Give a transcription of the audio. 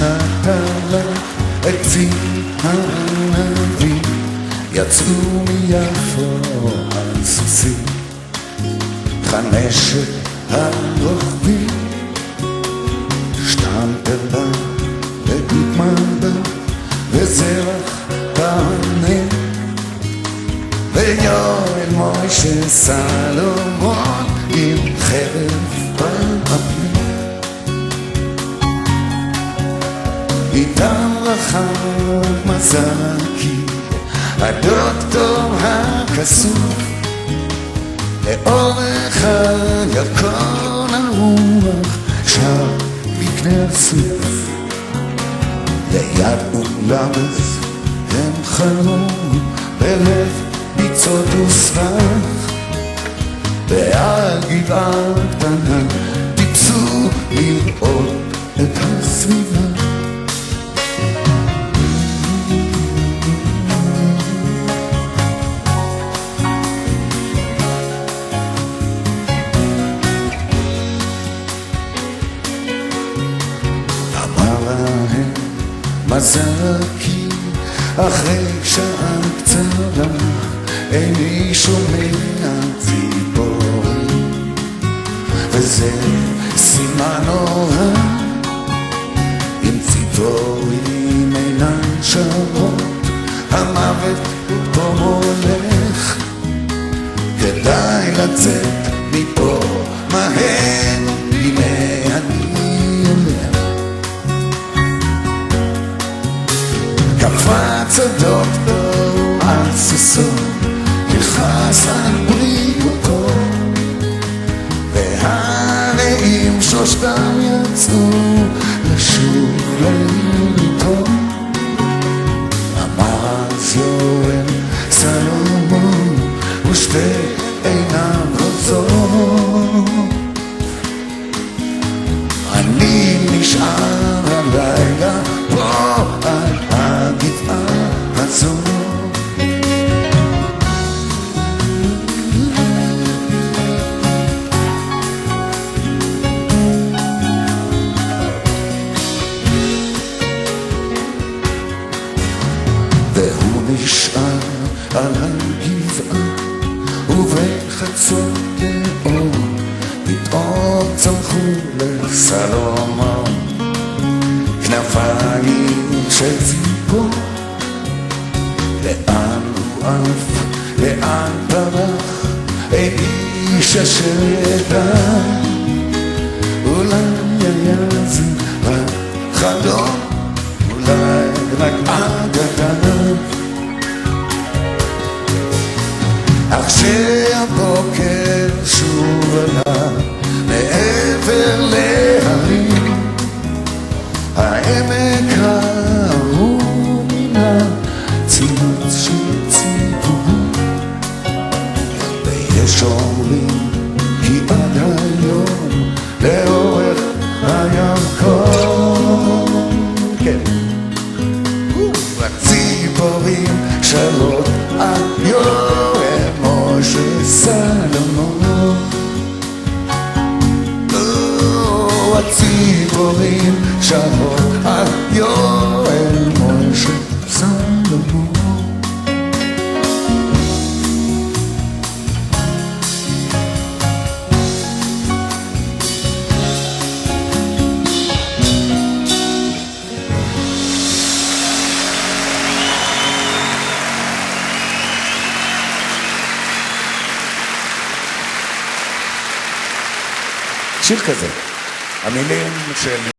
שתלה עצים הענבים, יצאו מיפו על סוסים, חמשת הרוכבים, שטמפר וגוטמן וזרח תענה, ויואל מוישה סלומון עם חרב באפלה. איתם רחב מזרקי הדוקטור הכסוף, לאורך הירקון הרוח שר מקנה הסוף. ליד אולמס הם חלום בלב ביצות וסבך, ועל גבעה קטנה טיפסו לראות את הסביבה. מזרקי אחרי שעה קצרה איני שומע ציפורים, וזה סימן נורא אם ציפורים אינן שרות, המוות פה מולך, כדאי לצאת מפה מהר, הנה אני אומר. קפץ הדוקטור על סוסו, נכנס על בריאותו, והרעים שלושתם יצאו לשוב לביתו. אמר אז יואל סלומון ושתי עיניו רוצות, אני נשאר הלילה פה על הגבעה הזאת. והוא נשאר על הגבעה, ובחצות האור פתאום צמחו לסלומון כנפיים של ציפור. לאן הוא עף, לאן ברח, אין איש אשר ידע, אולי היה זה רק חלום, אולי רק אגדה. אך שהבוקר שוב עלה מעבר להרים, העמק ההוא מינה ציוץ של ציפורים, ויש אומרים כי עד היום לאורך הירקון, כן, הציפורים שרות על יואל מוישה סלומון. הציפורים שרות על יואל מוישה סלומון. שיר כזה, המילים של